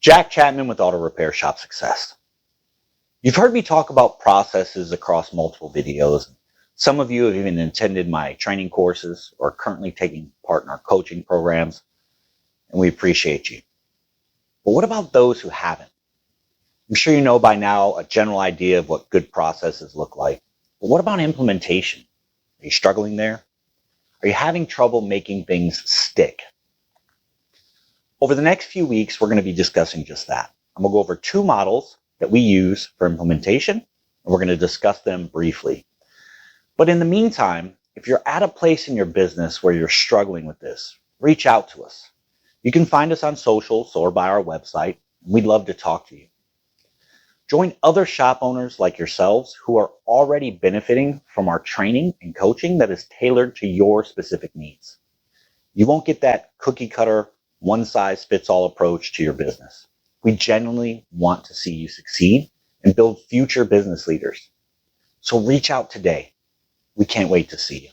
Jack Chapman with Auto Repair Shop Success. You've heard me talk about processes across multiple videos. Some of you have even attended my training courses or are currently taking part in our coaching programs, and we appreciate you. But what about those who haven't? I'm sure you know by now a general idea of what good processes look like. But what about implementation? Are you struggling there? Are you having trouble making things stick? Over the next few weeks, we're going to be discussing just that. I'm going to go over two models that we use for implementation, and we're going to discuss them briefly. But in the meantime, if you're at a place in your business where you're struggling with this, reach out to us. You can find us on socials or by our website. We'd love to talk to you. Join other shop owners like yourselves who are already benefiting from our training and coaching that is tailored to your specific needs. You won't get that cookie cutter, one-size-fits-all approach to your business. We genuinely want to see you succeed and build future business leaders. So reach out today. We can't wait to see you.